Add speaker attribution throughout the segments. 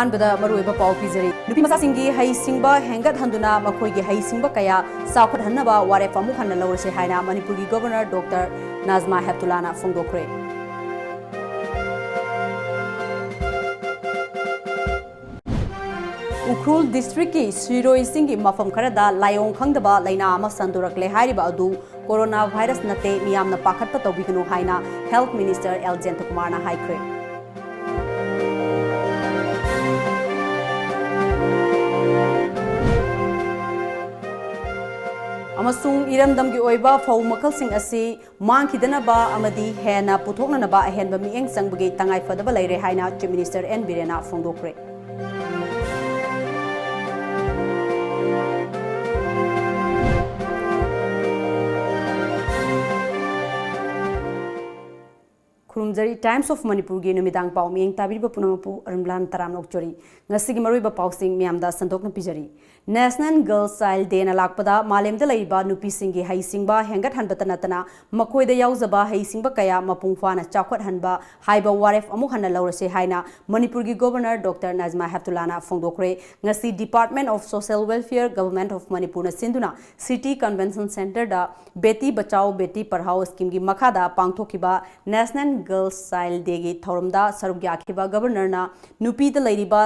Speaker 1: अहानबदा मरुइबा पाउ पिजरी नुपी मसा सिंगी हई सिंगबा हेंगत हंदुना मखोइगे हई सिंगबा कया साखत हन्नबा वारेफ अमु हन्न लौरसे हाइना Manipuri governor doctor Najma हेप्तुलाना फोंदोखरे Ukhrul district की सिरोई सिंगी मफम खरदा लायोंग खंगदबा लाइना अमा संदोरकले हाइरिबा अदु कोरोना वायरस नते मियामना पाखतपा तौबिगनु हाइना हेल्थ मिनिस्टर एल जेंतकुमारना हाइख्रे अमसुंग इरमदमगी ओइबा फौ मखलसिंग असि मांखिदनबा अमदी हेना पुथोकननबा अहेनबा मिएंग संगबगी तंगाई फदबा लैरे हाइना चीफ मिनिस्टर एन बिरेना फोंदोखरे खुरुमजरी टाइम्स ऑफ मणिपुर की नुमिदांग पाउ मिएंग ताबिरिबा पुनमपु अरुणबला तरामनोकचोरी ngasi maruiba pausing miamda santokna pijari National Girls Child Day na lakpada malemda laiba nupi singi hai singba hengat hanbata natana makoi da yauzaba hai singba kaya mapungfa na chakhot hanba haiba waref amu hanna laurase haina Manipur gi Governor Dr. Nazma Heftulana Fongdokre ngasi Department of Social Welfare Government of Manipur na sinduna City Convention Center da Beti Bachao Beti Padhao scheme gi makhada pangthokiba National Girls Child Day gi thorumda sarugya khiba Governor na nupi da lairiba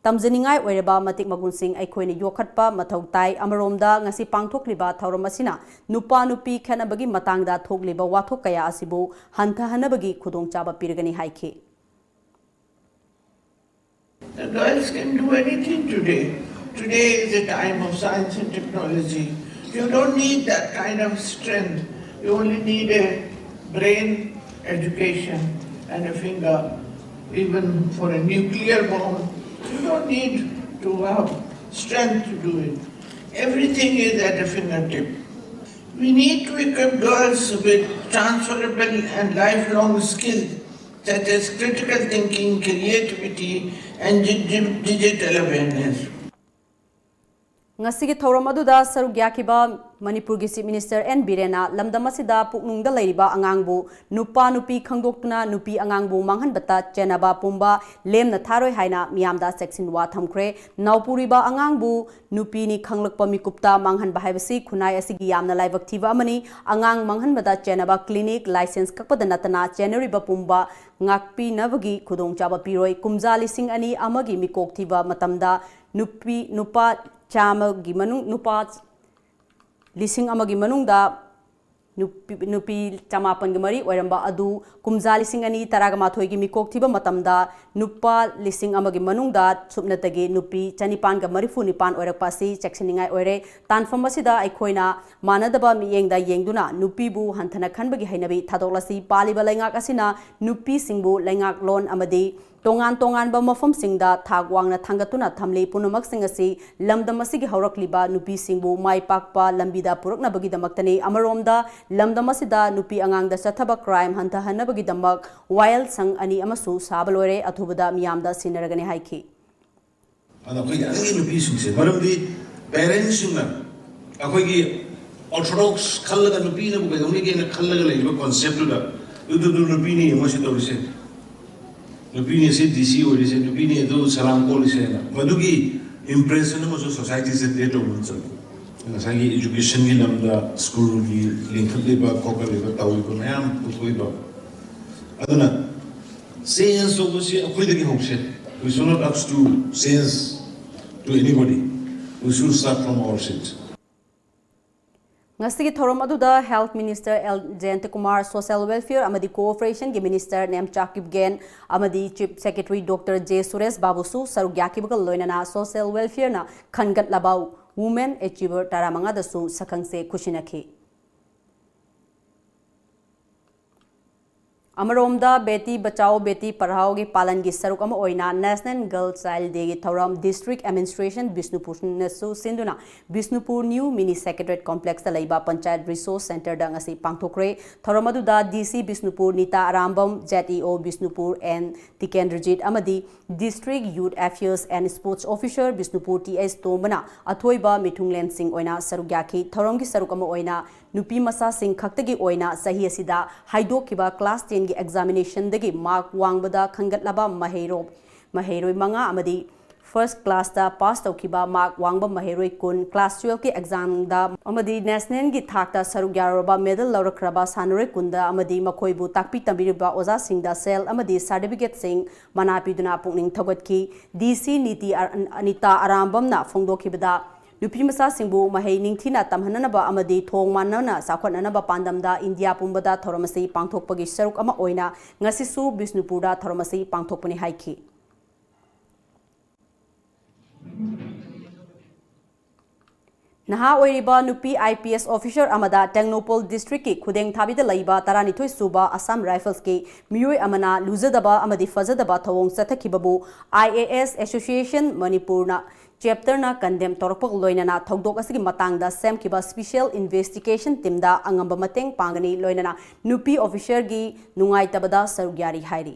Speaker 1: तमजनिंगाई ओइरबा मतिक मगुनसिंग अखोइने योखटपा मथौ ताई अमरोमदा ngasi पांगथोकलिबा थौरम असिना नुपा नुपी खनबगी मतंगदा थोकलिबा वाथोक कया असिबु हंथहनबगी खुदोंचाबा पिरगनी हाइखे
Speaker 2: The girls can do anything today. Today is a time of science and technology. You don't need that kind of strength. You only need a brain, education and a finger. Even for a nuclear bomb, you don't need to have strength to do it. Everything is at a fingertip. We need to equip girls with transferable and lifelong skills such as critical thinking, creativity, and digital awareness.
Speaker 1: ngasigi thoram aduda sarugya kiba Manipur gi Chief Minister N Birena lamdam asida puknungda lairiba angangbu nupa nupi khangdoktuna nupi angangbu manghanbata chenaba pumba lemna tharoi haina miyamda section wa thamkhre naupuriba angangbu nupi ni khanglakpa mikupta manghanba haibasi khunai asigi yamna laibak thiba amani angang manghanbada chenaba clinic license kakpada natana January ba pumba ngakpi nabagi khudongchaba piroi kumja lising ani amagi mikok thiba matamda nupa chama gi manung nupa lising amagi manungda nupi chamapan gi mari oiramba adu kumja lising ani taragamathoi gi mikok thiba matamda nupa lising amagi manungda subnatagi nupi chanipan ga marifu nipan oirakpasi cheksaningai oire tanfam asida aikoina manadaba miyengda yengduna nupi bu hanthana khanbagi hainabi thadoklasi paliba laingak asina nupi singbu laingak lon amadi tongan tongan ba mafam singda thagwangna thangatuna thamle punamak singasi lamdam asigi haurakliba nupi singbu mai pakpa lambida purakna bagi damaktani amaromda lamdam asida nupi angangda sathaba crime hanta hanabagi damak wild sang ani amasu sabalore athubada miyamda sinaragani haiki
Speaker 3: ana khoi ani nupi singse maramdi parents singna akhoi orthodox khallaga nupi na bu gani ge na khallaga leiba concept da udu nupi ni emosi tawise Nupini se DC or is Nupini do salam police madugi impression mo society se date of munsa ngasagi education gi lamda school gi link liba kokal liba tawi ko mayam utoi ba aduna science of se akoi de gi hokse we should not ask to science to anybody we should start from ourselves
Speaker 1: ngasigi thorom aduda health minister L Jayantakumar social welfare amadi cooperation gi minister nem chakib gen amadi chief secretary Dr. J Suresh Babusu sarugya kibagal loinana social welfare na khangat labau women achiever taramanga dasu sakhangse khusinakhi अमरोमदा Beti Bachao Beti Padhao की पालन की सरुक अमा ओइना national girls child day की थौरम district administration Bishnupur नसु सिंधुना Bishnupur new mini secretariat complex लैबा पंचायत रिसोर्स सेंटर दंगसी पांगथोक्रे थौरम अदुदा DC Bishnupur Nita Arambam JTO Bishnupur N Tikendrajit अमदी district youth affairs and sports officer Bishnupur TS तोमबना अथोइबा मिथुंगलेन सिंह ओइना सरुक याखी थौरम की सरुक अमा ओइना नुपी मसा सिंह खक्तगी ओइना सही असिदा हाइदोकिबा क्लास 10 की एग्जामिनेशन दगी मार्क वांगबदा खंगतलबा maheroi manga amadi first class da pass taukiba mark wangba maheroi kun class 12 ki exam da amadi national gi thak da saruk yaroba medal laurakraba sanore kunda amadi makoi bu takpi tambiriba oza singda sel amadi certificate sing manapiduna pungning thogot ki DC niti anita arambam na phongdokhibada nupi masa singbu mahei ningthina tamhananaba amadi thong manana sakhonanaba pandamda India pumbada thoramasi pangthokpagi saruk ama oina ngasisu Bisnupurda thoramasi pangthokpani haiki Naha oiriba nupi IPS officer amada Technopol district ki khudeng thabida laiba taranithoi suba Assam Rifles ki miyoi amana luzadaba amadi fazadaba thawong sathakhibabu IAS Association Manipur na chapter na condemn torpok loinana thogdok asigi matangda semkiba special investigation team da angamba mateng pangani loinana nupi officer gi nungai tabada sarugyari hairi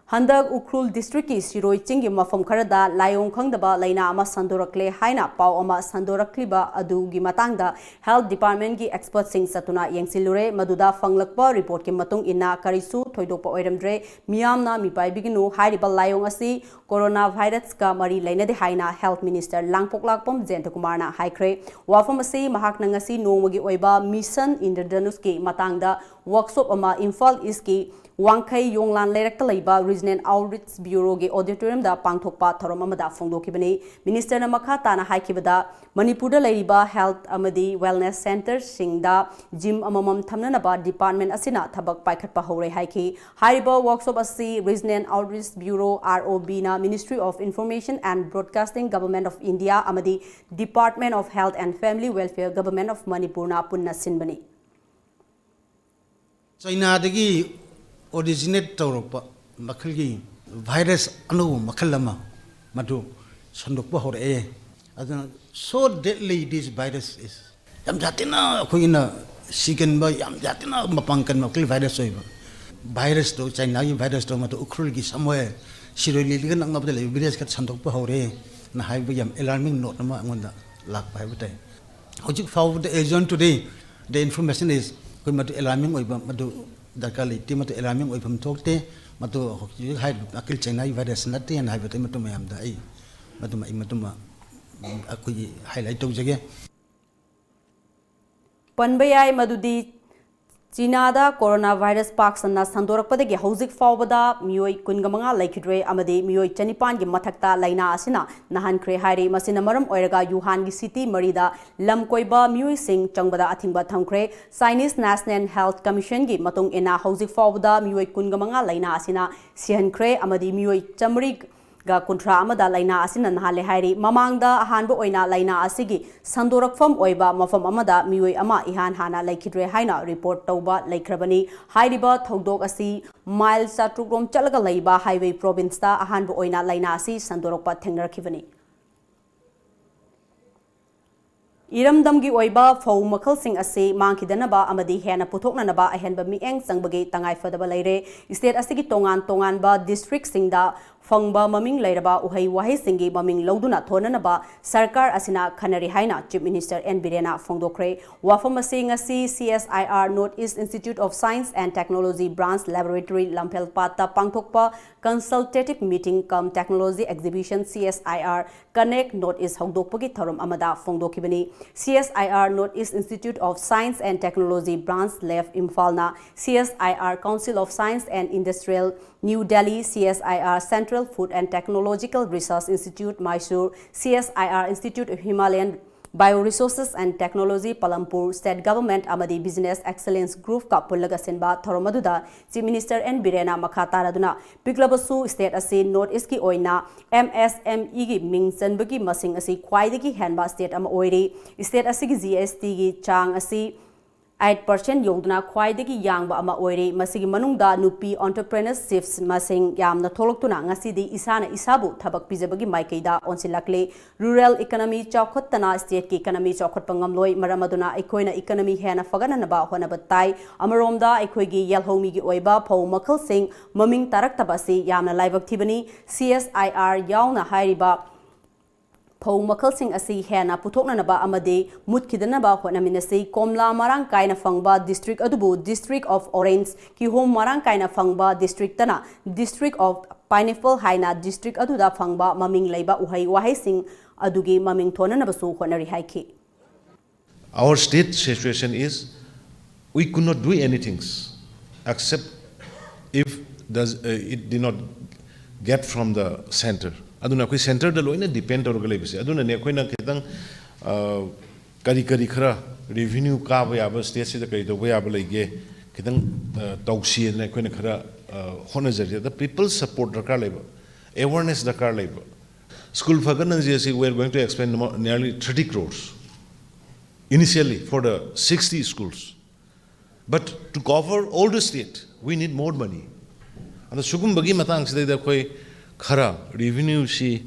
Speaker 1: Handak Ukrul district ki Siroi Chingi mafam kharada layong khangdaba laina ama sandorakle haina pau ama sandorakliba adu gi matangda health department gi expert sing satuna yengsilure maduda fanglakpa report ki matung ina karisu thoidokpa oiramdre miyamna mipai biginu hairiba layong asi coronavirus ka mari lainade haina health minister langpoklakpom Jentakumar na haikre wafam asi mahak nangasi nongmagi oiba mission Indradhanus ki matangda workshop ama Imphal East ki Wangkai Yonglan Lerak Laiba Regional Outreach Bureau ge auditorium da pangthokpa thorom amada phongdokibani minister na makha na haikibada Manipur da laiba health amadi wellness center singda gym amamam thamna ba department asina thabak paikhatpa hore haiki hariba workshop asi Regional Outreach Bureau ROB na Ministry of Information and Broadcasting Government of India amadi Department of Health and Family Welfare Government of Manipur na punna sinbani
Speaker 4: China dagi originate tawrokpa makhalgi virus anu makhalama madu sandokpa hore aduna so deadly this virus is yam jatina khoina sigan ba yam jatina mapangkan makli virus hoiba virus to China gi virus to matu ukrul gi samwe siroli ligan angabda le virus ka sandokpa hore na haiba yam alarming note ma angonda lak pai bate hojik fau the agent today the information is koi matu alarming hoiba matu dakali timatu alarming oifam thokte matu hai akil China virus natte an hai bate matu mayam da ai matu akui highlight tawjage
Speaker 1: panbayai madudi China da coronavirus paksana sandorakpadagi hauzik fawbada miyoi kungamanga laikidre amade miyoi chanipan gi mathakta laina asina nahan khre hairi masina maram oiraga Yuhan gi city marida lamkoiba miyoi sing changbada athingba thamkhre Chinese National Health Commission gi matung ena hauzik fawbada miyoi kungamanga laina asina sihankhre amade miyoi chamri ga kuntra amada laina asina nahale hairi mamangda ahanbo oina laina asigi sandorakfam oiba mafam amada miyoi ama ihan hana laikidre haina report tauba laikhrabani hairiba thodok asi mile satrugrom chalaga laiba highway province ta ahanbo oina laina asi sandorakpa thengrakibani Iramdamgi oiba fau makal sing ase mangkidanaba amadi hena puthoknanaba ahenba mieng sangbagi tangai fadaba laire state asigi tongan ba district singda fangba maming lairaba uhai wahai singi maming lauduna thonanaba sarkar asina khanari haina chief minister N Birena phongdokre wafam asing asi CSIR North East Institute of Science and Technology branch laboratory lampel pata pangthokpa consultative meeting cum technology exhibition CSIR Connect North East hongdokpagi thorom amada phongdokibani CSIR North East Institute of Science and Technology branch left Imphal na CSIR Council of Science and Industrial New Delhi CSIR Central Food and Technological Research Institute Mysore CSIR Institute of Himalayan Bioresources and Technology Palampur State Government amadi Business Excellence Group ka pullaga senba thoromaduda Chief Minister N Birena makata raduna piklabasu state asi North East ki oina MSME gi mingchanbagi masing asi khwaidagi henba state ama oiri state asi gi GST gi chang asi 8% yoduna khwaidagi yangba ama oire masigi manungda nupi entrepreneurships masing yamna tholoktuna ngasidi isana isabu thabak pijabagi maikeida onsilakle rural economy chawkhottana state ki economy chawkhotpa ngamloi maramaduna ecoina economy hena fagananaba honaba tai amaromda ecoigi yelhomi gi oiba phau makhal sing maming taraktabasi yamna laibak thibani CSIR yauna hairiba Phau makal sing asi hena puthoknanaba amade mutkidanaba honaminasi komla marang kaina fangba district adubu district of Orange ki home marang kaina fangba district tana district of pineapple haina district aduda phangba maming leiba uhai wahai sing adugi maming thona nabasu honari haiki.
Speaker 5: Our state situation is we could not do anything except if it did not get from the center. Aduna koi center da loina depend or galay bisi. Aduna ne koi na kitang kari khara revenue ka ba yaba state se da kari do ba yaba lege kitang tausi ne koi na khara hona jari. The people support dakar leba, awareness dakar leba. School fagan jesi we are going to expend nearly 30 crores initially for the 60 schools. But to cover all the state, we need more money. And the sugum bagi matang sida da koi khara revenue si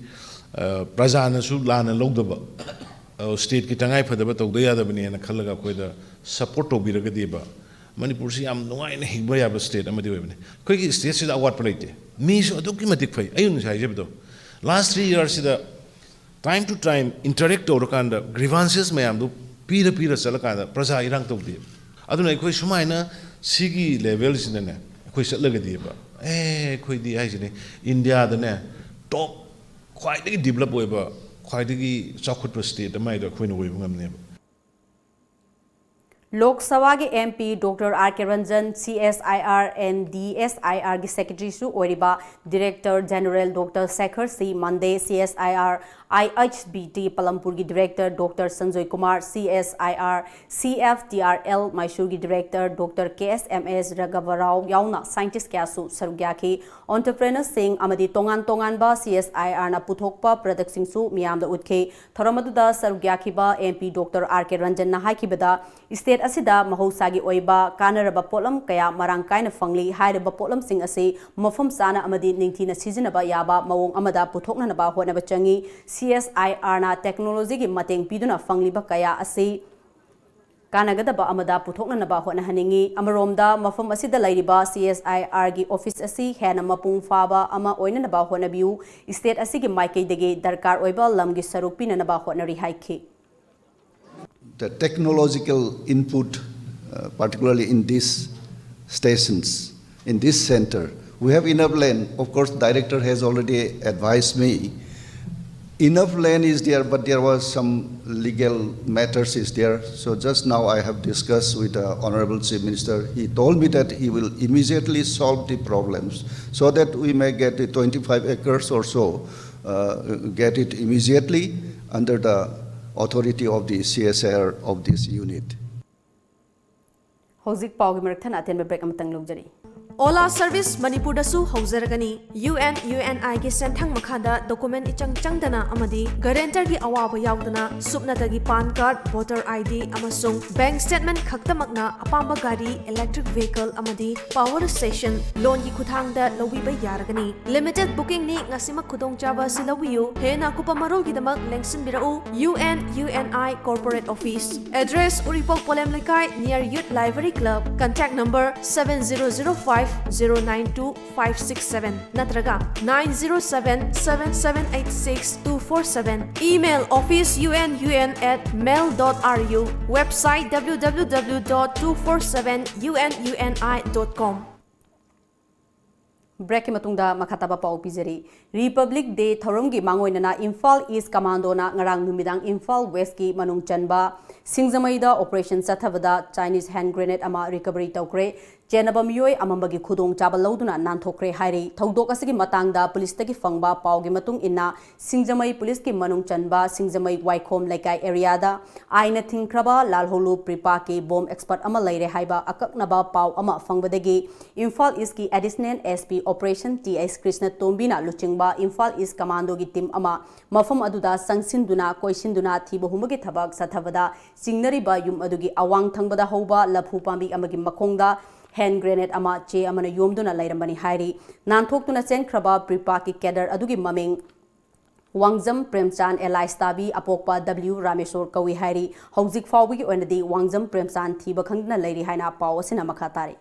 Speaker 5: prajana su lana logdaba state ki tangai phadaba tawda ya da bani na khalaga koi da support to biraga deba. Manipur si am nuai na higba ya ba state amadi webne. Koi ki state sida award palite. Mi so aduki matik phai ayun sai jebdo. Last 3 years sida time to time interact over kanda grievances mayam do pira salakanda praja irang tawdi. Aduna koi sumaina sigi level sinane koi satlaga diba. Koi di hai sine India da ne top quite develop oiba quite chakut state amai da koi no oiba ngamne.
Speaker 1: Lok Sabha के MP Dr. R.K. Ranjan CSIR and DSIR के Secretary su ओरिबा Director General Dr. Sekhar C. Mande CSIR IHBT Palampur की Director Dr. Sanjoy Kumar CSIR CFTRL Mysore की Director Dr. KSMS Raghavarao याउना Scientist क्या सु सरुग्या की Entrepreneur Singh अमदी तोंगान बा CSIR ना पुथोकपा Product Singh सु मियाम दा उठके थरमदुदा सरुग्या की बा MP Dr. R.K. Ranjan ना हाई की बदा State asida mahosagi oiba kanaraba polam kaya marang kaina fangli hairaba polam sing ase mafam sana amadi ningthina sizinaba yaba mawong amada puthokna naba honaba changi CSIR na technology gi mateng piduna fangli ba kaya ase kanagadaba amada puthokna naba hona haningi amaromda mafam asida lairiba CSIR gi office asi hena mapung faba ama oina naba hona biu state asigi maikei dege darkar oiba lamgi saruk pina naba hona ri haiki.
Speaker 6: The technological input, particularly in these stations, in this center, we have enough land. Of course, the director has already advised me. Enough land is there, but there was some legal matters is there. So just now I have discussed with the Honorable Chief Minister. He told me that he will immediately solve the problems so that we may get the 25 acres or so, get it immediately under the authority of the CSIR of this unit.
Speaker 1: Hozik Paugi Merkhan aten break amatang lugjari.
Speaker 7: Ola Service Manipur dasu haujaragani UNI ki senthang makhada document ichang changdana amadi guarantor ki awaba yaudana subnatagi pan card voter ID amasung bank statement khaktamakna apamba gari electric vehicle amadi power station loan ki khuthangda lobiba yaragani limited booking ni ngasima khudongchaba silawiyu hena kupamarol ki damak lengsin birau UNI corporate office address Uripok Polem Lekai near Youth Library Club contact number 7005092567 natraga 907-7786-247 email officeunun@mail.ru website www.247ununi.com.
Speaker 1: Break matungda makataba pau pizeri Republic Day thoromgi mangoinana Imphal East Commando na ngarang numidang Imphal West ki manung chanba singzamaida operation sathavada Chinese hand grenade ama recovery tawkre Jenaba miyoi amambagi khudong chaba lauduna nanthokre hairi thodok asigi matangda police tagi fangba paugi matung inna singzamai police ki manung chanba singzamai waikhom laikai area da aina thingkraba lalholu pripa ki bomb expert ama laire haiba akaknaba pau ama fangbadagi Imphal East ki additional SP operation TS Krishna Tombina luchingba Imphal East Commando gi team ama mafam aduda sangsinduna koisinduna thibohumagi thabak sathavada singnariba yum adugi awang thangbada hoba laphu pambi amagi makongda hand grenade ama che amana yomduna lairambani hairi nanthokuna chenkraba pripa ki cadre adugi maming Wangjam Premchan Elias Tabi apokpa W Rameswar kawi hairi hauzik fawgi onadi Wangjam Premchan thiba khangna lairi haina pawasina makhatari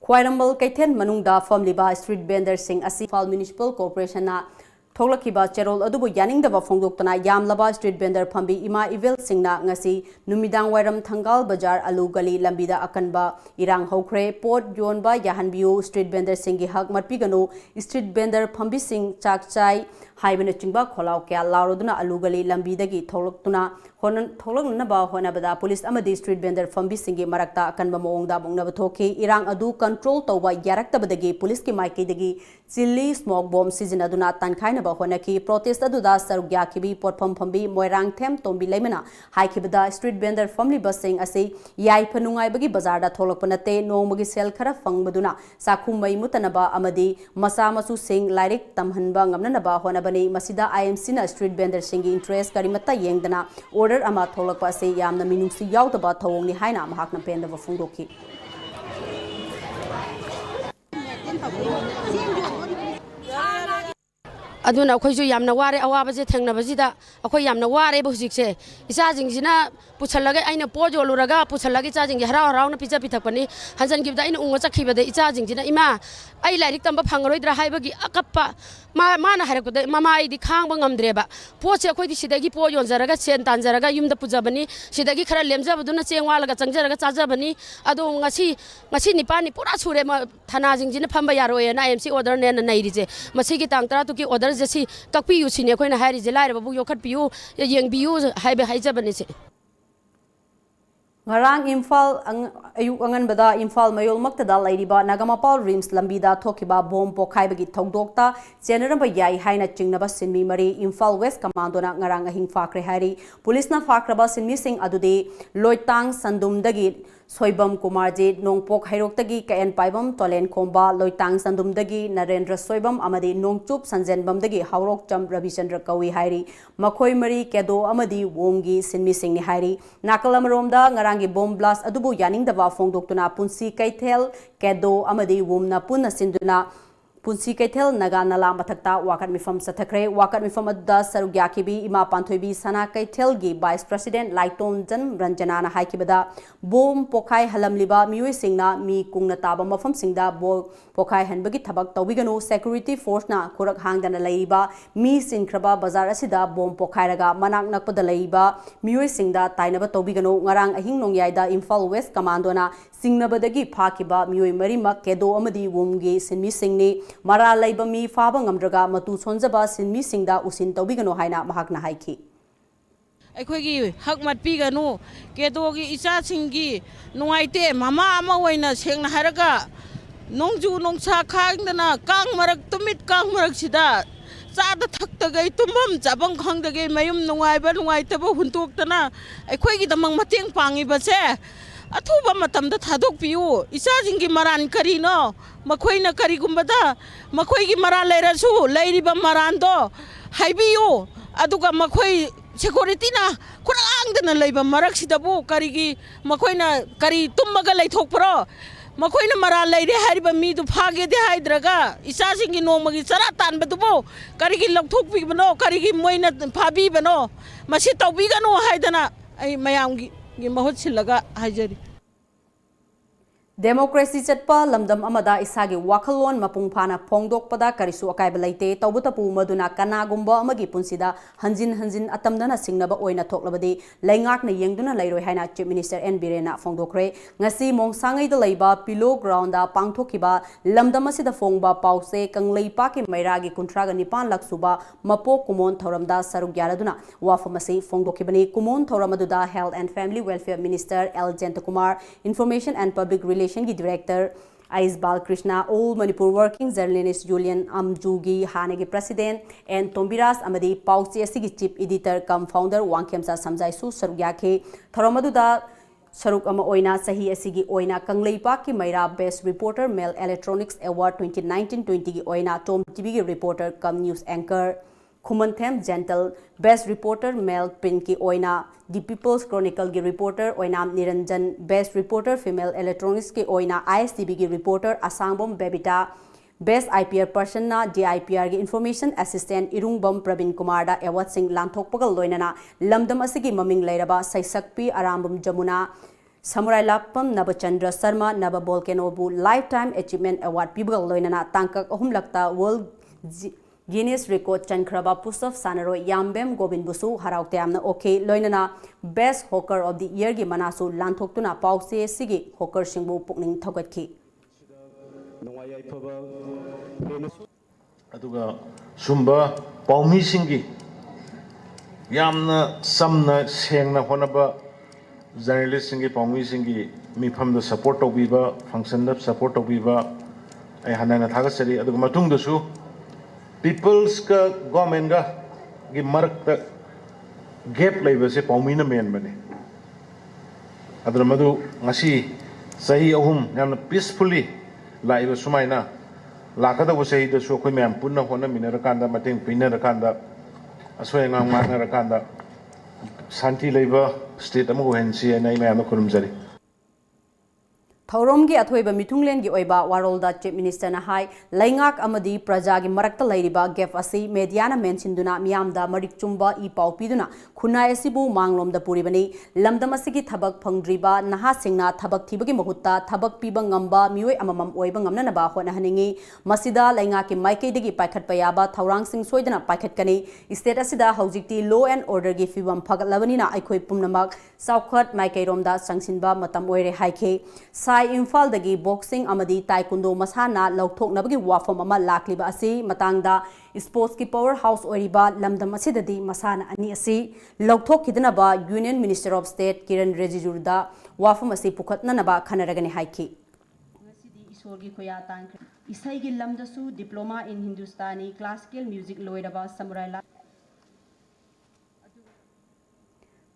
Speaker 1: Khwairambal Kaithen manungda famliba street vendor sing asi Imphal Municipal Corporation na थोलखिबा चेरोल अदुबु यानिंगदबा फोंदोक्तना यामलबा street vendor फंबी इमा इवेल सिंगना ngasi नुमिदांग वायरम थंगाल बाजार अलू गली लंबीदा अकनबा इरांग हौख्रे पोट योनबा याहनबियो स्ट्रीट वेंडर सिंगी हक मटपीगनो स्ट्रीट वेंडर फंबी सिंग चाकचाई हाइबन चिंबा खोलाव क्या लारोदुना अलू गली लंबीदगी थोलक्तुना थोलक्नबा होनबदा पुलिस अमदी स्ट्रीट वेंडर फंबी सिंगी मरक्ता अकनबा मोंगदा मोंगनब थोखे इरांग अदु कंट्रोल तौबा यारक्तबदगी पुलिस की माइकेदगी चिल्ली स्मोक बॉम्ब सिजनदुना तनखाइनबा होनकी प्रोटेस्ट अदुदा सरुक याखिबी पोटफम फंबी मोइरांग थेम तोंबी लेमना हाइखिबदा स्ट्रीट वेंडर फंबली बसिंग असे याइफ नुंगाइबगी बाजारदा थोलक्प नते नोंमगी सेल खरा फंगबदुना साखुम मई मुतनबा अमदी मसा मसु सिंग lyric तमहनबा ngamnanaba honabani masida IMC na street vendor singi interest karimata yengdana order ama tholakpa se yamna minungsi yaudaba thawong ni haina mahakna pendaba phungdoki
Speaker 8: aduna akhoi ju yamna ware awa baje thengna bajida akhoi yamna ware bu hujik se isa jingsina puchalaga aina po joluraga puchalagi cha jing harau harau na pija pithakpani hanjan gibda aina unga chakhibade isa jingsina ima ai lairik tamba phangaroidra haibagi akappa mana harakode mama ai di khang bangam dreba poche akhoi di sidagi po yonjaraga chen tanjaraga yumda pujabani sidagi khara lemjabaduna chengwalaga changjaraga chajabani ado ngasi nipani pura sure ma thana jingjina phamba yaroye na IMC order ne na nairije masigi tang tara tuki order jesi kakpi yu sine khoi na hari je laire babu yokhat piu yeng biu haibe haijabani se
Speaker 1: ngarang imphal ayuk angan bada imphal mayol maktada lairiba nagamapal rims lambida thokiba bom pokhaibagi thongdokta generamba yai haina chingnaba sinmi mari imphal west commando na ngarang ahing fakre hari police na fakraba sinmi sing adude loitang sandumdagi soibam kumarji nongpok hairoktagi kaen paibam tolen khomba loitang sandumdagi narendra soibam amadi nongchup sanjenbamdagi haurok cham ravichandra kawi hairi makhoi mari kedo amadi womgi sinmi sing ni hairi nakalamromda ngarang bomb blast adubu yaning daba phongdoktuna punsi kaithel kedo amadi wumna punna sinduna punsi kaithel naga nala mathakta wakat mifam sathakre wakat mifam adda sarugya kibi ima panthoibi sana kaithel gi vice president laiton jan ranjana na haikibada bom pokhai halamliba mioi singna mi kungna taba mafam singda bo pokhai hanbagi thabak tawbigano security force na khorak hangdana leiba mi sinkraba bazar asida bom pokhai raga manak nakpada leiba mioi singda tainaba tawbigano ngarang ahing nongyaida imphal west commando na singnabadagi phakiba mioi marima kedo amadi wumgi sinmi singni mara laiba mi faba ngamdraga matu sonjaba sinmi singda usin tawbigano haina mahakna haiki
Speaker 9: ꯑꯩꯈꯣꯏꯒꯤ ꯍꯛ ꯃꯠꯄꯤꯒꯅꯨ ꯀꯦꯗꯣꯒꯤ ꯏꯆꯥꯁꯤꯡꯒꯤ ꯅꯨꯡꯉꯥꯏꯇꯦ ꯃꯃꯥ ꯑꯃ ꯑꯣꯏꯅ ꯁꯦꯡꯅ ꯍꯥꯏꯔꯒ ꯅꯣꯡꯖꯨ ꯅꯣꯡꯁꯥ ꯈꯥꯡꯗꯅ ꯀꯥꯡ ꯃꯔꯛ ꯇꯨꯃꯤꯠ ꯀꯥꯡ ꯃꯔꯛꯁꯤꯗ ꯆꯥꯗ ꯊꯛꯇꯒꯩ ꯇꯨꯝꯐꯝ ꯆꯥꯐꯝ ꯈꯪꯗꯒꯩ ꯃꯌꯨꯝ ꯅꯨꯡꯉꯥꯏꯕ ꯅꯨꯡꯉꯥꯏꯇꯕ ꯍꯨꯟꯇꯣꯛꯇꯅ ꯑꯩꯈꯣꯏꯒꯤꯗꯃꯛ ꯃꯇꯦꯡ ꯄꯥꯡꯉꯤꯕꯁꯦ ꯑꯊꯨꯕ ꯃꯇꯝꯗ ꯊꯥꯗꯣꯛꯄꯤꯌꯨ ꯏꯆꯥꯁꯤꯡꯒꯤ ꯃꯔꯥꯟ ꯀꯔꯤꯅꯣ ꯃꯈꯣꯏꯅ ꯀꯔꯤꯒꯨꯝꯕꯗ ꯃꯈꯣꯏꯒꯤ ꯃꯔꯥꯟ ꯂꯩꯔꯁꯨ ꯂꯩꯔꯤꯕ ꯃꯔꯥꯟꯗꯣ ꯍꯥꯏꯕꯤꯌꯨ ꯑꯗꯨꯒ ꯃꯈꯣꯏ security-na kurang-angdana laiba maraksidabu karigi makoina kari tummaga laithokpro makoina mara laire hariba midu phagede haidraga isasingi nomagi chara tanbadubu karigi lokthokpibano karigi moina phabibano masi tawbigano haidana ai mayamgi mahut silaga haijari
Speaker 1: democracy chatpa lamdam amada isagi wakalon mapung phana phongdokpada karisu akaiba leite tawbutapu maduna kanagumba amagi punsida hanjin atamdana singnaba oina thoklabadi laingakna yengduna lairoi haina chief minister N Birena phongdokre ngasi mongsangai da leiba pilo ground da pangthokiba lamdam asida phongba pause kanglaipa ki mairagi kuntraga nipan laksuba mapo kumon thoramda saruk yaraduna wafamasi phongdokibani kumon thoramadуда health and family welfare minister L Jentakumar information and public relations की director आइस Balakrishna all Manipur working journalist जुलियन अमजूगी हानेगी president N Tombiras अमदी पाउची असिगी chief editor cum founder वांगखेमसा समजाइसु सरुयाखे थरोमदुदा सरुक अमा ओइना सही असिगी ओइना कंगलेपा की मैरा best reporter male electronics award 2019-20 की ओइना टॉम टीवी की reporter cum news anchor Khumanthem Gentle best reporter male पिन की ओइना दी पीपल्स क्रॉनिकल की रिपोर्टर ओइना Niranjan best reporter female electronics की ओइना ISTV की रिपोर्टर असांगबम बेबिटा बेस्ट IPR पर्सन ना DIPR की इंफॉर्मेशन असिस्टेंट इरुंगबम प्रवीण कुमार दा एवार्ड सिंह लांथोकपगल लोइनना लमदम असिगी ममिंग लैरबा सैसक्पी आरामबम जमुना समुराय लापम नवचंद्र शर्मा नव बोल्केनोबु लाइफ टाइम अचीवमेंट अवार्ड पीबगल लोइनना तांकक अहुम लगता world Guinness record chankraba push-up sanaro Yambem Gobinbusu haraute amna okay loinana best hawker of the year gi manasu lanthok tuna pause sigi hawker singbu pukning thogatki
Speaker 5: aduga sumba paumi singi yamna samna sengna honaba journalist singi paumi singi mifam da support tobiba function da support tobiba ai hanana thagasari aduga matung da su people's ka government ga gi mark ta gap labor se paumi na men bane adra madu ngasi sahi ahum yamna peacefully laiba sumaina lakada bu sahi da su khoi mem punna hona minara kanda mateng pinara kanda asoi ngang mangara kanda santi laiba state amu hensi nai mem kurumjari
Speaker 1: Thaurom gi athoiba mithunglen gi oiba warolda chief minister na hai laingak amadi praja gi marakta lairiba gap asi media na menchinduna miyamda marik chumba I pau piduna khunai asibu manglom da puribani lamdam asigi thabak phangdriba naha singna thabak thibagi mahutta thabak piba ngamba mioi amamam oiba ngamna na ba hona haningi masida laingak ki maikei digi paikhat payaba thaurang sing soidana paikhat kani state asida haujikti law and order gi fibam phagalabani na aikhoi pumnamak saukhat maikei romda sangsinba matam oire haike Sai Infal dagi boxing amadi taekwondo masana lauthok nabagi wafam ama lakliba asi matangda sports ki powerhouse oriba lamdam asidadi masana ani asi lauthok kidna ba Union Minister of State Kiran Rijijurda wafam asi pukhatna naba khanaragani haiki ngasidi isorgi khoya tan isai gi lamdasu diploma in Hindustani classical music loiraba samurai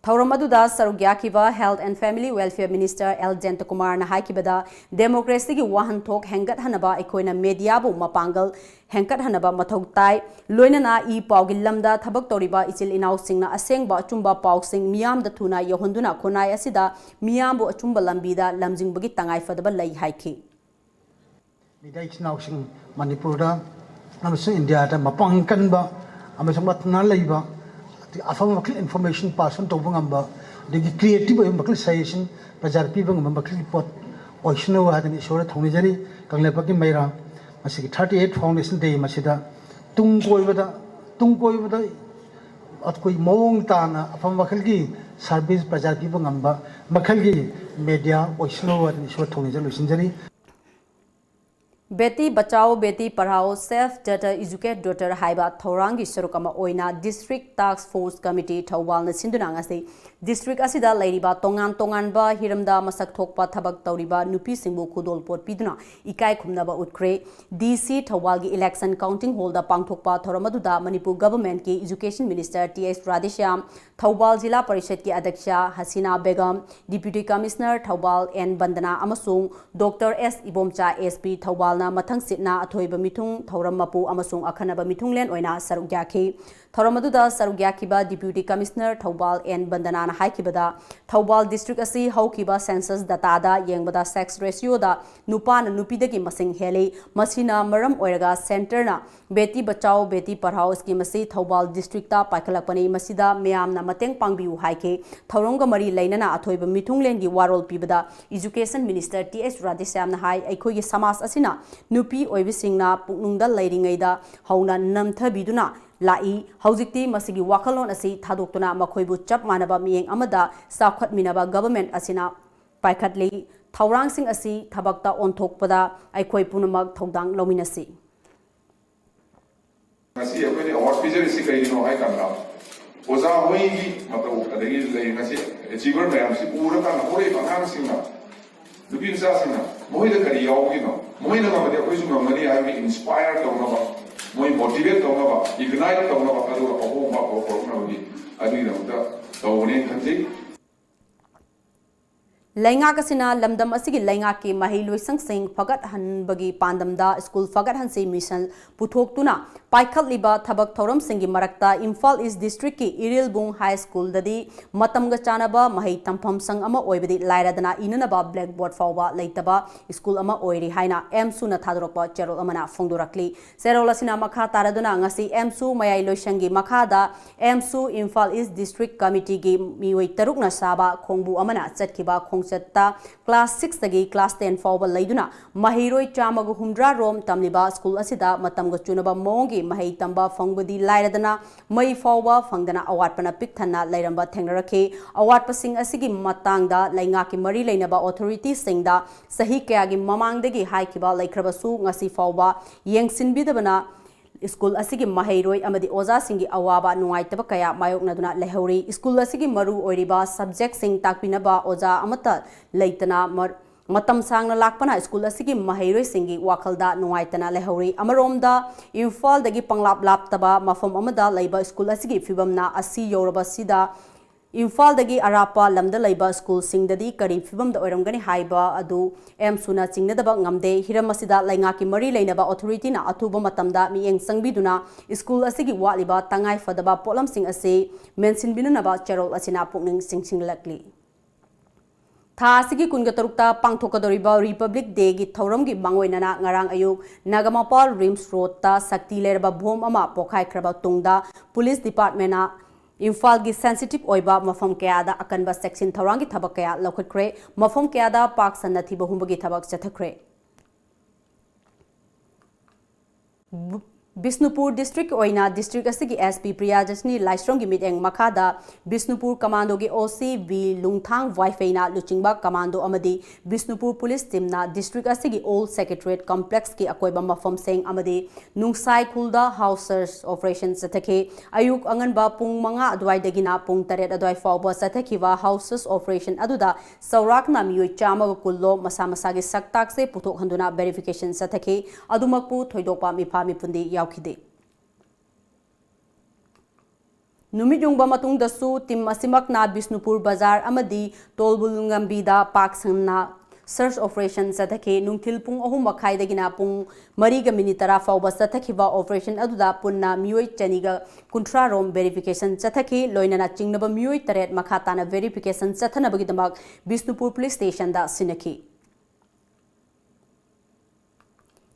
Speaker 1: Thauramadu Sarugyakiba Health and Family Welfare Minister L. Jentakumar na haikibada democracy gi wahan thok hengat hanaba ekoina media bu mapangal henkat hanaba mathok tai loinana I pawgi lamda thabak toriba ichil inau singna asengba chumba paw sing miyam da thuna yohonduna khonai asida miyam bu chumba lambida lamjingbagi tangai fadaba lai haiki
Speaker 4: media ichnaw sing Manipur da amasung India da mapang kanba amasung matna leiba afam makil information person to bangamba the creative makil suggestion bajar pi bangamba makil report oishno hadan isora thongni jari kangle paki maira masigi 38 foundation day masida tungkoibada atkoi mong ta na afam makil gi service bajar pi bangamba makil gi media oishno hadan isora thongni jari lusinjari
Speaker 1: Beti Bachao Beti Parhao Self Data Educate Daughter Haiba Thaurangi Sarukama Oina District Task Force Committee Thawal na sindunang asi District asida lairiba tongan ba hiramda masak thokpa thabak tauriba nupi singbu khudol pot piduna ikai khumnaba utkre DC Thawal gi election counting hall da pangthokpa thoramadu da Manipur government ki education minister TS Radheshyam Thawal Jila Parishad ki Adyaksha Hasina Begum Deputy Commissioner Thawal N Bandana amasung Dr S Ibomcha SP Thawal na mathang sitna athoiba mithung thoram mapu amasung akhanaba mithunglen oina sarugyakhi thoramadu da sarugyakiba Deputy Commissioner Thawal N Bandana na haikibada Thawal district asi haukiba census data da yengbada sex ratio da nupa na nupidagi masing heli masina maram oiraga center na Beti Bachao Beti Parhao scheme asi Thawal district ta paikhalakpani masida meyam na mateng pangbiu haike thorongga mari leinana athoiba mithunglen gi warol pibada education minister TS Radheshyam na hai aikhoi gi samas asina nupi oibisingna puknungda lairingaida hauna namthabiduna lai haujikti masigi wakalon asi thadoktuna makhoibu chap manaba miyeng amada sakhat minaba government asina paikhatli thaurang sing asi thabakta onthokpada aikhoi punamak thodang lominasi
Speaker 10: ngasi akoi award pijari kai no ai kan la oza hoi gi matau adagi lei ngasi achiever mayam si pura kan hore pangang singna lupin sa singna moi da kari yaw gi no moi na ma de akoi su ngamani ai mi inspire to no ba moi motivate to no ba ignite to no ba adu ko ma ko na ni adi na ta to ne khanti
Speaker 1: Lainga kasina lamdam asigi lainga ki mahi loisang sing fagat hanbagi pandamda school fagat hansi mission puthoktuna paikhat liba thabak thoram singi marakta Imphal East District ki Irilbung High School dadi matamga chanaba mahi tampham sang ama oibadi lairadana inanaba blackboard fawba leitaba school ama oiri haina emsu na thadrokpa cherol amana phongdorakli serol asina makha taraduna ngasi emsu mayai loisangi makha da emsu Imphal East District Committee gi miwei taruk na saba khongbu amana chatkiba khong khongchatta class 6 dagi class 10 fawba laiduna mahiroi chamagu humdra rom tamliba school asida matamga chunaba mongi mahai tamba fangbudi lairadana mai fawba fangdana awatpana pikthanna lairamba thengnarake awatpa sing asigi matangda lainga ki mari leinaba authority singda sahi kayagi mamangdagi haikiba laikrabasu ngasi fawba yengsinbidabana School asigi mahairoi amadi oza singi awaba nuaitaba kaya mayoknaduna lehauri school asigi maru oiriba subject sing takpinaba oza amata leitana matam sangna lakpana school asigi mahairoi singi wakhalda nuaitana lehauri amaromda Imphal dagi panglap laptaba mafam amada leiba school asigi fibamna asi yoraba sida Imphal dagi arapa lamda laiba school singdadi kari fibam da oiramgani haiba adu em suna chingnadaba ngamde hiramasida lainga ki mari leinaba authority na athuba matamda mieng sangbiduna school asigi waliba tangai fadaba polam sing ase mention binunaba cherol asina pukning singsinglakli Tha asigi kunga tarukta pangthokadoriba Republic Day gi thauram gi bangoinana ngarang ayuk Nagamapal Rims Road ta sakti lerba bhom ama pokhai khraba tungda police department na Imphal gi sensitive oiba mafam kayada akanba section tharangi thabak kaya lokhatkre mafam kayada park sanna thiba humbagi thabak chathakre Bisnupur district oina district asigi SP Priya Jasni Laisrong gi miteng makada Bisnupur commando gi OC V Lungthang Wi-Fi na luchingba commando amadi Bisnupur police team na district asigi old secretariat complex ki akoiba mafam seng amadi nungsai khulda housers operation sathake ayuk anganba pung manga adwai dagina pung taret adwai fawba sathakiwa houses operation aduda saurakna miyoi chama kullo masa masa gi saktak se puthok handuna verification sathake adumakpu thoidokpa mifa mipundi yaukide Numijungba matungdasu tim asimakna Bisnupur Bazar amadi Tolbulungambida Park Sangna search operation sathake nungthil pung ahum makhai dagina pung mariga minitara fawba sathakiba operation aduda punna miyoi chaniga kuntra rom verification sathake loinana chingnaba miyoi taret makhatana verification sathana bagidamak Bisnupur police station da sinaki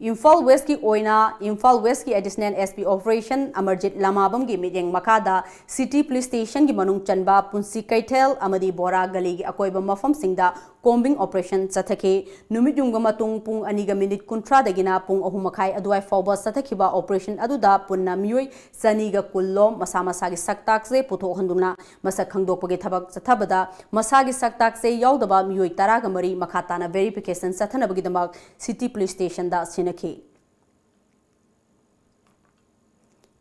Speaker 1: Imphal West ki oina Imphal West ki additional SP operation Amarjit Lamabam gi miteng makada city police station gi manung chanba punsi kaithel amadi bora gali gi akoiba mafam singda combing operation sathake numijungba matung pung aniga minute kuntra dagina pung ahumakhai adwai fawba sathakiba operation aduda punna miyoi saniga kullom masa masa gi saktak se puthok handuna masak khangdokpagi thabak sathabada masa gi saktak se yaudaba miyoi taraga mari makhatana verification sathana bagi damak city police station da sinaki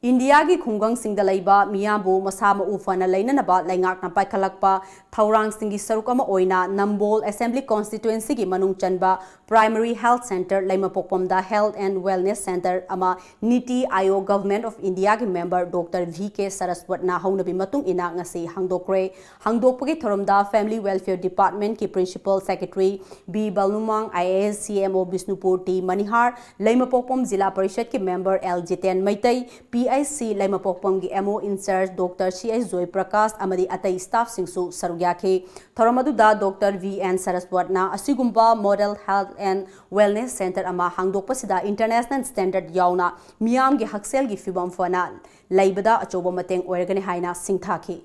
Speaker 1: India gi khunggang singda laiba miyambu masama ufana lainanaba laingakna paikhalakpa thaurang singi sarukama oina Nambol Assembly Constituency gi manung chanba Primary Health Center laimapokpamda Health and Wellness Center ama Niti Aayog Government of India gi member Dr. VK Saraswatna haunabi matung ina ngasi hangdokre hangdokpagi thoromda Family Welfare Department ki Principal Secretary B Balumang IAS CMO Bisnupur T Manihar laimapokpam Zilla Parishad ki member L Jiten Maitai PIC laimapokpam gi MO in charge Dr. CS Joy Prakash amadi atai staff singsu sarugyakhe thoromaduda Dr. VN Saraswatna asigumba Model Health and Wellness Center ama hangdokpasida international standard yauna miyam gi haksel gi fibam fana laibada achoba mateng oirgani haina singthaki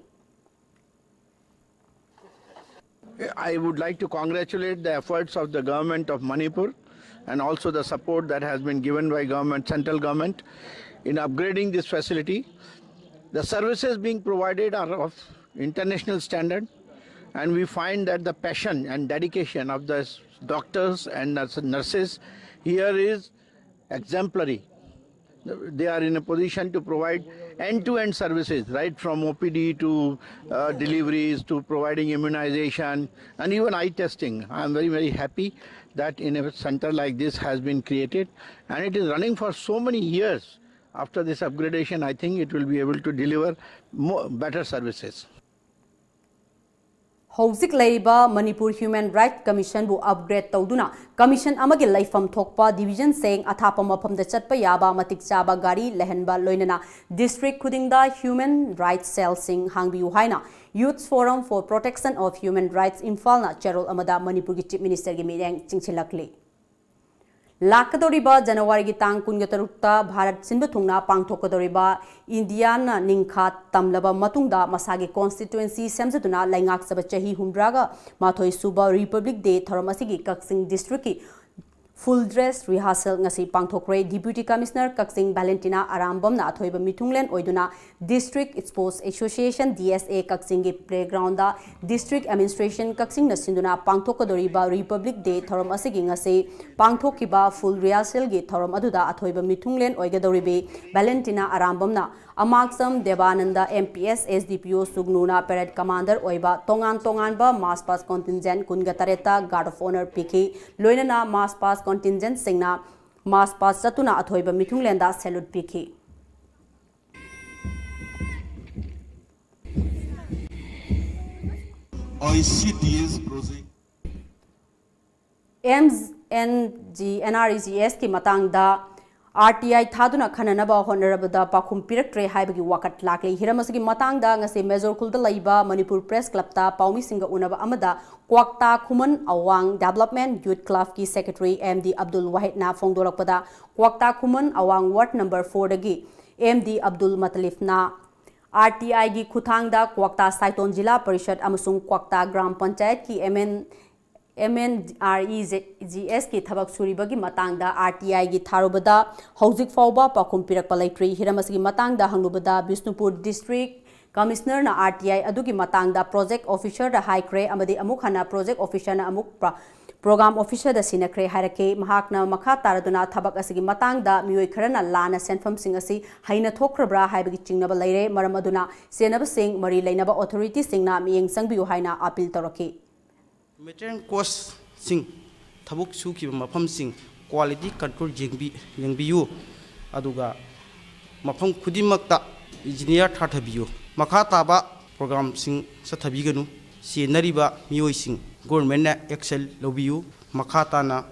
Speaker 11: I would like to congratulate the efforts of the government of Manipur and also the support that has been given by central government in upgrading this facility. The services being provided are of international standard, and we find that the passion and dedication of the doctors and nurses here is exemplary. They are in a position to provide end-to-end services, right from OPD to deliveries to providing immunization and even eye testing. I am very, very happy that in a center like this has been created, and it is running for so many years. After this upgradation, I think it will be able to deliver better services.
Speaker 1: Houzik Laiba Manipur Human Rights Commission bu upgrade tauduna commission amagi laifam thokpa division saying athapa mafam da chatpa yaba matik chaba gari lehenba loinana district khudingda human rights cell sing hangbiu haina Youth Forum for Protection of Human Rights Imphal na Cherol amada Manipur gi Chief Minister gi mireng chingchilakli लाकदोरिबा जनवरी की तांग कुनगतरुक्ता Bharat सिंबु थुंगना पांगथोकदोरिबा Indian निंखा तमलबा मतुंगदा मसागी constituency सेमजदुना लाइंगाक सब चही हुमरागा माथोई सुबा Republic day थरम असिगी Kakching district की full dress rehearsal ngasi pangthokre deputy commissioner kaksing valentina arambam na athoiba mithunglen oiduna district sports association dsa kaksing gi playground da district administration kaksing na sinduna pangthokadoriba republic day thorom asigi ngasi pangthokiba full rehearsal gi thorom aduda athoiba mithunglen oigadoribe valentina arambam na amaksam devananda mps sdpo sugnuna parade commander oiba tongan ba mass pass contingent kungatareta guard of honor pk loinana mass pass contingent singna mass pass satuna athoiba mithunglenda salute pk
Speaker 3: ICTS project
Speaker 1: NREGS ki matangda RTI thaduna khananaba honorable pakhum piraktre haibagi wakat lakle hiramasigi matangda ngase major kulda laiba Manipur Press Club ta paumi singa unaba amada kwakta khuman awang development youth club ki secretary MD Abdul Wahid na fongdolakpada kwakta khuman awang ward number 4 dagi MD Abdul Matalif na RTI gi khuthangda kwakta Saiton Jila Parishad amasung kwakta Gram Panchayat ki MNREGS की थबक सूरीबगी मतंगदा RTI की थारुबदा हौजिक फाउबा पाखुम पिरक पलाइट्री हिरमसगी मतंगदा हंगुबदा Bishnupur district commissioner ना RTI अदुगी मतंगदा project officer दा हाइक्रे अमदी अमुक हना project officer ना अमुक programme officer दा सिनक्रे हारके महाकना मखा तारदुना थबक असगी मतंगदा मियोय खरना लाना सेंफम सिंग असि हाइना थोखरब्रा हाइबगी चिंगनबा लैरे मरम अदुना सेनब सिंग मरी लैनबा अथॉरिटी सिंगना मियंग संगबियो हाइना अपील तोरके
Speaker 12: Material cost sing tabuk suki mafam sing quality control jengbiyu aduga mafam khudimakta engineer thathabiyu makha taba program sing sathabiganu senariba miyoi sing government na excel lobiyu makha tana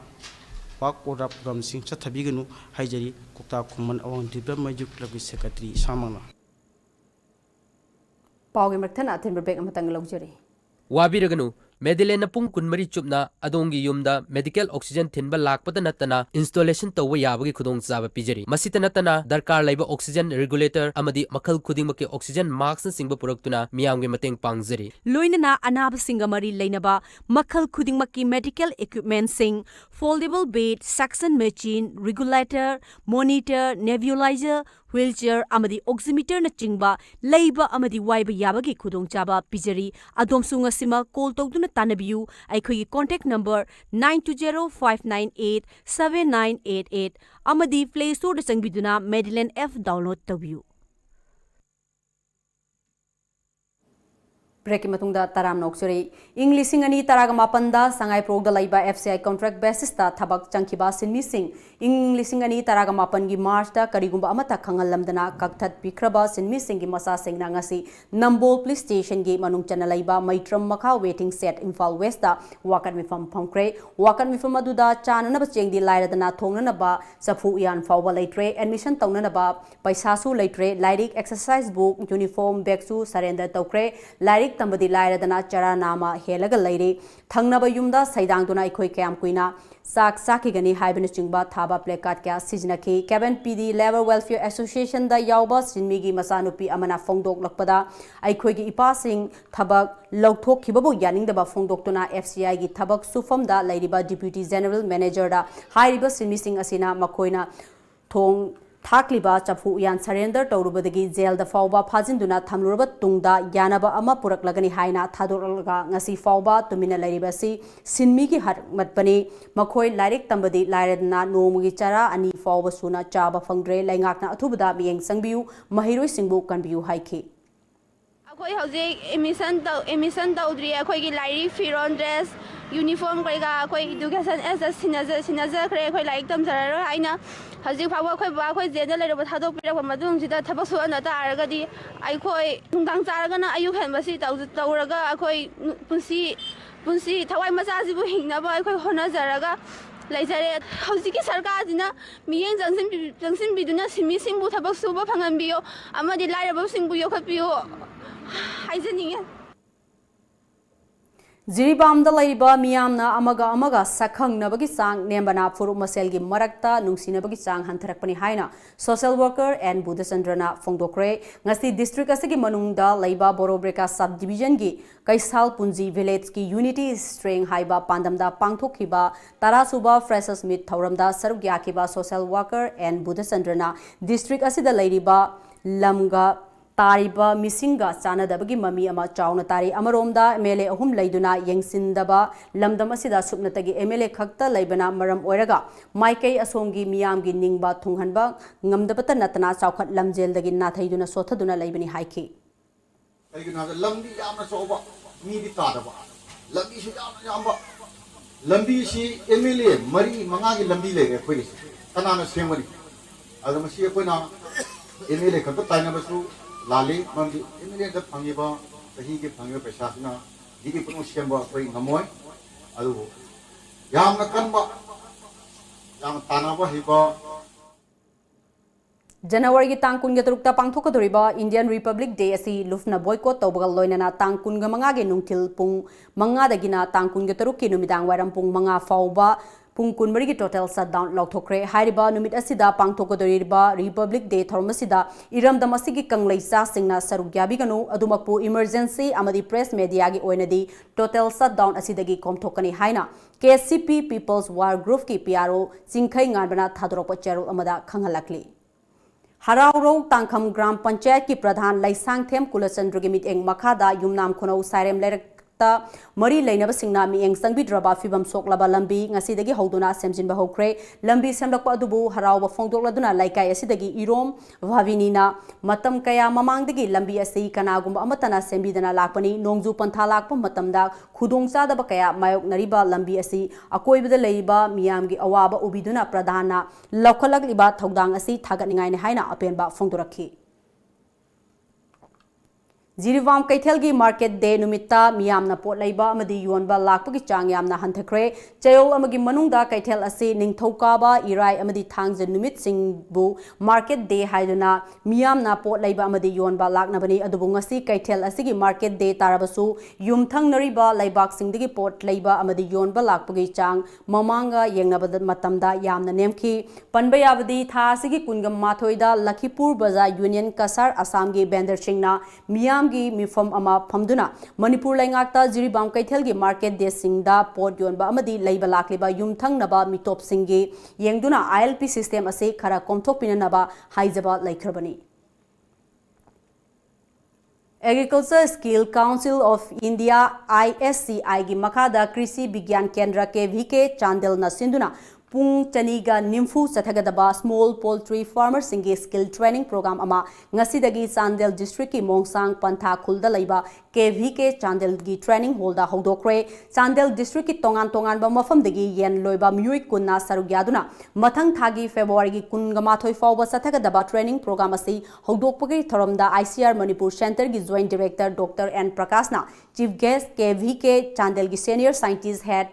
Speaker 12: pak program sing sathabiganu haijari kokta khuman awang dibra majuk club secretary samangna
Speaker 1: pawge makthana athin bek amatang logjari
Speaker 13: Wabiraganu Medilena pung kunmari chupna adongi yumda medical oxygen thinba lakpada natana installation tawwa yabagi khudong chaba pijari masita natana darkar laiba oxygen regulator amadi makhal khudingmaki oxygen mask singba puraktuna miyamge mateng pangjari
Speaker 14: loinana anab singamari leinaba makhal khudingmaki medical equipment sing foldable bed suction machine regulator monitor nebulizer wheelchair amadi oximeter na chingba leiba amadi waiba yabagi khudong chaba pijari adom sunga sima call tawduna tanabiyu aikhoi contact number 9205987988 amadi play store da changbiduna Medillion F download tabiyu
Speaker 1: Break matungda taram noksuri English singani taraga mapanda sangai progda laiba FCI contract basis ta thabak changkiba sinmi sing English singani taraga mapan gi March ta karigumba amata khangalamdana kakthat pikraba sinmi singi masa singna ngasi Nambol police station gi manung chana laiba Maitram Makha waiting set Imphal West ta wakan mifam phongkre wakan mifam aduda chanana ba chengdi lairadana thongnana ba safu yan fawba laitre admission tawnana ba paisa su laitre lairik exercise book uniform bag su surrender tawkre lairik tambadi lairadana chara nama helaga laire thangnaba yumda saidangduna ikhoi kyam kuina sak sakigani haibana chingba thaba placard kya sijnaki cabin pd labor welfare association da yawba sinmigi masanupi amana fongdok lakpada aikhoi gi ipa sing thabak lawthok khibabu yaningdaba fongdoktuna FCI gi thabak sufam da lairiba deputy general manager da hairiba sinmi sing asina makoina thong Thakliba chapu yan surrender tawrubadagi jail da fawba phajinduna thamlurba tungda yanaba ama puraklagani haina thadorlaga ngasi fawba tumina lairibasi sinmi gi har matpani makhoi lairik tambadi lairadna nomugi chara ani fawba suna chaba phangdre laingakna athubada miyeng sangbiu mahiroi singbu kanbiu haiki
Speaker 15: akhoi hojik emission tawdri akhoi gi lairi firon dress uniform kaiga akhoi education as sinaja kre akhoi laik tamjara haina hajik phawa akhoi ba akhoi jena lairaba thadok pirak madung sida thabak su ana taragadi akhoi tungdang charagana ayu khenbasi tawraga akhoi punsi thawai macha jibu hingnaba akhoi honajaraga laijare hojiki sarkar dina miyeng jangsin biduna simi singbu thabak suba phangambiyo amadi lairaba singbu yokhatbiyo haijaninge
Speaker 1: Jiribamda laiba miyamna amaga sakhang nabagi sang nembana furu maselgi marakta nungsinabagi sang hantarakpani haina social worker and Buddhasandrana Fongdokre ngasi district asigi manungda laiba Borobreka subdivision gi Kaisal Punji village ki unity string haiba pandamda pangthokiba tarasuba freshers meet thauramda saruk yakiba social worker and Buddhasandrana district asida lairiba lamga Tariba Misinga Sana Dabagi Mami Ama Chauna Tari Amaromda Mele Ahum Laiduna Yangsindaba Lamdamasida Subnatagi Emele Kakta Laibana Maram Oiraga Maike Asongi Miamgi Ningba Tunghanba Ngamdabata Natana Saukat Lamjel Dagi Nathaiduna Sotaduna Laibani Haiki.
Speaker 16: Lambi Yama Soba, Midi Tadaba, Lambi Yamba, Lambi si Emile, Marie Mangagi Lambile, Quiz, Tanana Semari, Adamasia Puna, Emile Kakatana Lali, Mandi, Emile the Pangiba, the Higi Panga Pesasina, Higi Punushamba, Pray Namoy, Adu Yamakanba, Yam Tanaba Hiba.
Speaker 1: January tangkun gatrukta pangthokadoriba Indian Republic Day asi lufna boycott tawbagal loinana tangkun ga mangage nungthil pung manga dagina tangkun gatrukki numidang wairam pung manga fauba pung kunmarigi total shutdown lauthokre hairiba numit asida pangthokadoriba Republic Day thormasida iramdam asigi kangleisa singna sarugyabi ganu adumakpu emergency amadi press media gi oinadi total shutdown asidagi komthokani haina KCP People's War Group ki PRO Singkhai nganbana thadorokpa cherul amada khanghalakli Harauro Tangkham Gram Panchayat ki Pradhan Laisang Them Kulachandra gi mit eng makhada yumnam khonau sairem lerakta mari leinaba singna mi eng sangbidraba fibam soklaba lambi ngasidagi hoduna semjinba hokre lambi semlakpa adubu harauba fongdokladuna laikai asidagi irom bhavinina matam kaya mamangdagi lambi asi kanagumba amatana sembidana lakpani nongju pantha lakpa matamda khudongchadaba kaya mayok nariba lambi asi akoibada leiba miyamgi awaba ubiduna pradhana laukhalakliba thodang asi thagatningai ne haina apenba fongdorakhi Jiribam Kaithelgi Market Day Numita Miyamna Pot Laiba Amadi Yuanba Lakpagi Chang Yamna Hanthakre Chayol Amagi Manungda Kaithel Asi Ningthokaba Irai Amadi Thangja Numit Singbu Market Day Haiduna Miyamna Pot Laiba Amadi Yuanba Laknabani Adubu Ngasi Kaithel Asigi Market Day Tarabasu Yumthang Nariba Laibak Singdagi Pot Laiba Amadi Yuanba Lakpagi Chang Mamanga Yengnabada Matamda Yamna Nemki Panbayabadi Tha Asigi Kungam Mathoida Lakhipur Bazaar Union Kasar Assamgi Bender Singna Miyam gi mifam ama phamduna Manipur laingakta Jiribam Kaithelgi Market Day singda pot yonba amadi leiba lakliba yumthang naba mitop singi yengduna ILP system ase khara komthokpina naba haijaba laikhrabani Agriculture Skill Council of India ISCI gi makhada Krishi Bigyan Kendra KVK Chandel na sinduna Pung Chaniga Nimfu Sathagadaba Small Poultry Farmers Singi Skill Training Program Ama Ngasidagi Chandel District ki Mongsang Pantha Khulda Laiba KVK Chandel gi Training Holda Hodokre Chandel District ki Tongan ba mafamdagi yen loiba miyoi kunna sarugyaduna mathang thagi February gi kungamathoi fawba Sathagadaba Training Program asi hodokpagi thoramda ICR Manipur Center gi Joint Director Dr. N Prakashna Chief Guest KVK Chandel gi Senior Scientist Head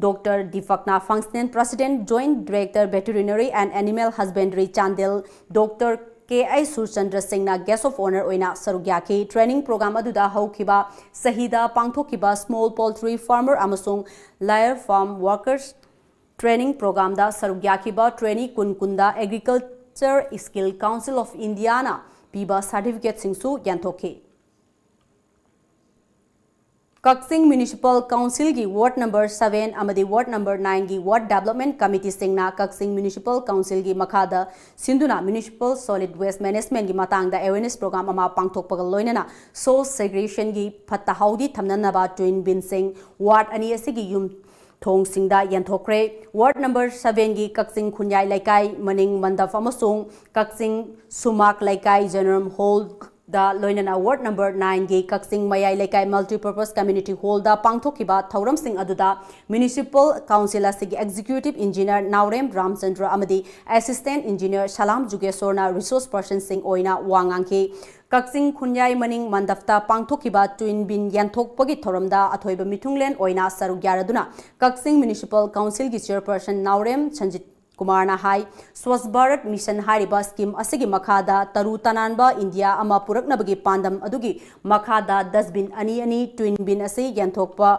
Speaker 1: Dr. Difakna Functional President, Joint Director Veterinary and Animal Husbandry Chandel, Dr. K.I. Surchandra Singhna Guest of Honor Oina Sarugyaki Training Program Aduda Haukiba Sahida Pangthokiba Small Poultry Farmer Amasung Layer Farm Workers Training Program da Sarugyakiba Trainee Kunkunda Agriculture Skill Council of Indiana Piba Certificate Singsu Yantoki Kaksing Municipal Council gi Ward number 7 amadi Ward number 9 gi Ward Development Committee singna Kaksing Municipal Council gi makhada Sinduna Municipal Solid Waste Management gi matangda awareness program ama pangthokpagal loinana source segregation gi phatta haudi thamnanaba twin bin sing Ward ani asigi yum thong singda yanthokre Ward number 7 gi Kaksing Khunyai Laikai Maning Mandaf amasung Kaksing Sumak Laikai General Hall da loinana Ward number 9 gi Kaksing Mayai Laikai Multipurpose Community Hall da pangthokiba thauram sing aduda Municipal Council asigi Executive Engineer Naurem Ramchandra amadi Assistant Engineer Salam Jugesorna Resource Person sing oina wangangki Kaksing Khunyai Maning Mandafta pangthokiba twin bin yanthokpagi thoramda athoiba mitunglen oina sarugyaraduna Kaksing Municipal Council gi Chairperson Naurem Chanjit Kumarna hai Swachh Bharat Mission hariba scheme asigi makhada taru tananba India ama puraknabagi pandam adugi makhada dustbin ani twin bin ase yanthokpa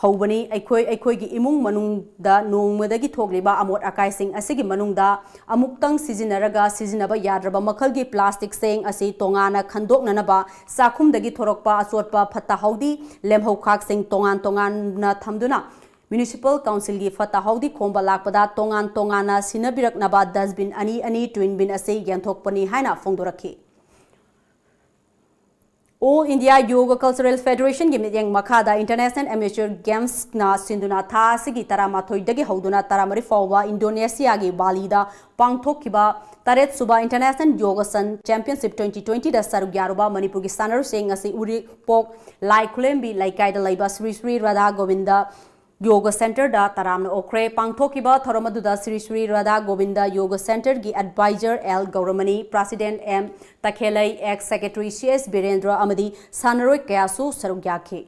Speaker 1: Hobani Aikoigi Imung Manungda Nongmadagi Togliba Amot Akaising Asigi Manungda Amuktang Sizinaraga Sizinaba Yadraba Makalgi plastic saying Asi Tongana Kandok Nanaba Sakum Dagi Torokpa Asotpa Patahaudi Lemhokak Sing Tongan na Tamduna Municipal Council gi Fatahaudi Komba Lakpada Tongana Sinabirak Naba Dustbin ani twin bin Ase Yanthokpani Haina Fongdoraki All India Yoga Cultural Federation Gimidang Makada International Amateur Games na Sinduna Tha Sigi Taramathoi dagi Hoduna Taramari Fawa Indonesia gi Bali da Pangthokkiba Taret Suba International Yoga Sun Championship 2020 da Saruk Yaruba Manipur gi Sanar Sing asi Uri Pok Lai Kulembi Laikai da Laiba Sri Radha Govinda Yoga Center da Taramna Okre Pangthokkiba Thoromaduda Sri Radha Govinda Yoga Center gi Advisor L Gauramani President M Takhelai Ex Secretary CS Birendra Amadi Sanaroi Kayasu Saruk Yakhe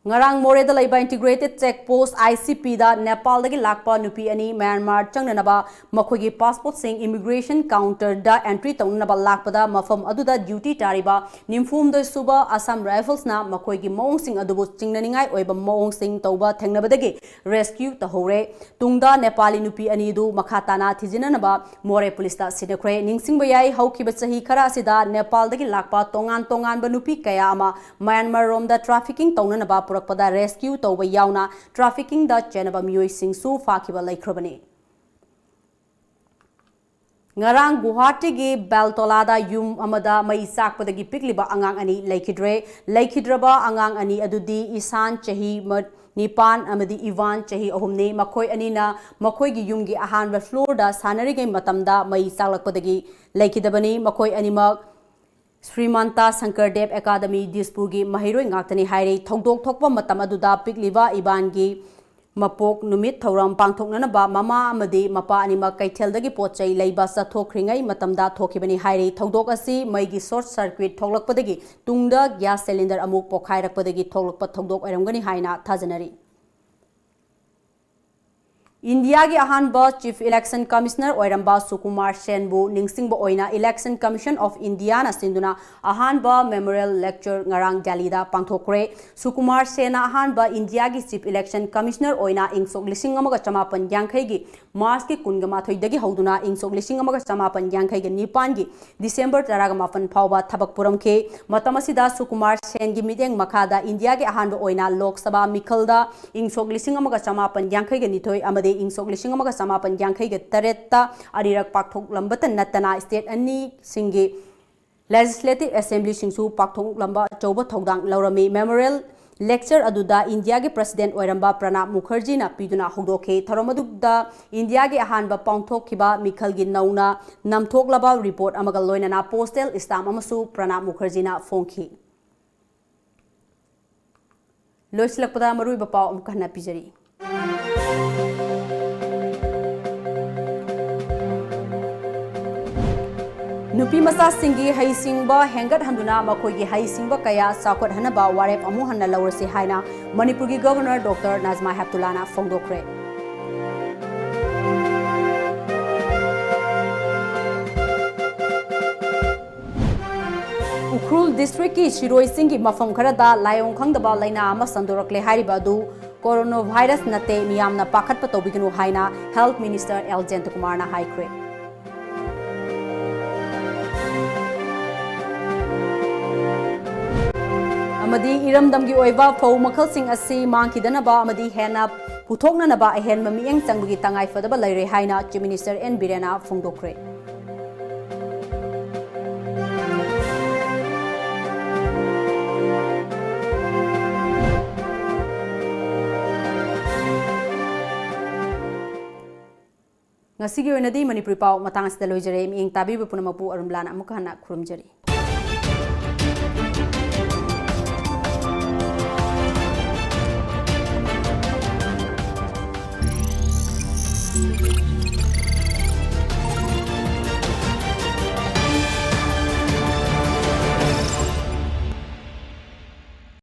Speaker 1: Ngarang Moreda Laiba Integrated Check Post ICP da Nepal dagi lakpa nupi ani Myanmar changnanaba makhogi passport sing immigration counter da entry tawnaba lakpada mafam aduda duty tariba nimfum da suba Assam Rifles na makhogi mong sing adubu chingnaningai oiba mong sing tawba thengnabadagi rescue tahore tungda Nepali nupi ani du makhatana thijinanaba More police da sinakre ningsingba yai haukiba chahi khara sida Nepal dagi lakpa tongan ba nupi kaya ama Myanmar rom da trafficking tawnanaba Purakpada rescue tawba yauna trafficking da chenaba miyoi singsu fakiba laikhrabani Ngarang Guwahati gi Beltolada yum amada mai sakpadagi pikliba angang ani laikhidraba angang ani adudi Isan chahi Nipan amadi Ivan chahi ahumne makhoi anina makhoi gi yumgi ahanba floor da sanarige matamda mai saklakpadagi laikhidabani makhoi animak Srimanta Sankardev Academy Dispurgi Mahiroi Ngakani Haire Thongdok Thokpa Matam Aduda Pikliva Ibangi Mapok Numit Thoram Pangthoknanaba Mama Amadi Mapa Anima Kaiteldagi Pochai Leiba Sathokringai Matamda Thokibani Haire Thongdok asi Maigi short circuit Thoglakpadagi Tungda gas cylinder amuk Pokhairakpadagi Thoglakpa Thongdok Oiramgani Haina Thajanari India ki ahanba Chief Election Commissioner Oiramba Sukumar Senbu Ningsingba Oina Election Commission of India na sinduna ahanba Memorial Lecture ngarang Delhi da pangthokre Sukumar Sena ahanba India ki Chief Election Commissioner Oina ingsok lising amaga chamapan yankhai gi March ki kungama thoidagi hoduna ingsok lising amaga chamapan yankhai gi nipan gi December taraga mafan phawba thabak puramke matamasida Sukumar Sen gi mideng makhada India ki ahanba Oina Lok Sabha mikhalda ingsok lising amaga chamapan yankhai gi nithoi amade Ingsok lising amaga samapan yankhai ge taretta arirak pakthok lambatan natana state ani singi legislative assembly singsu pakthok lamba chauba thodang laurami memorial lecture aduda India ge president oiramba Pranab Mukherjee na piduna hodokhe thoromadukda India ge ahanba pangthok khiba mikhal gi nauna namthok laba report amaga loinana postal stamp amasu Pranab Mukherjee na phongkhi loislakpada marui bapau amkana pijari Nupi masa singi hai singba hengat handuna makoi gi hai singba kaya sakot hanaba warep amu hanna laurasi haina Manipur gi Governor Dr. Nazma Heptullah na phongdokre Ukhrul district ki Shiroi singi mafam kharada layong khangdaba laina ama sandorakle hariba du coronavirus nate miyamna pakhatpa tobiginu haina Health Minister L. Jentakumar na haikre Amadi iramdamgi oiba fau makhal sing asi mangkidanaba amadi hena puthoknanaba ahen mamieng changbagi tangai fadaba laire haina Chief Minister N. Birena phongdokre Ngasigi oinadi Manipuri pau matang asida loijare mieng tabibu punamapu ARUNBALA amuka hana khurumjari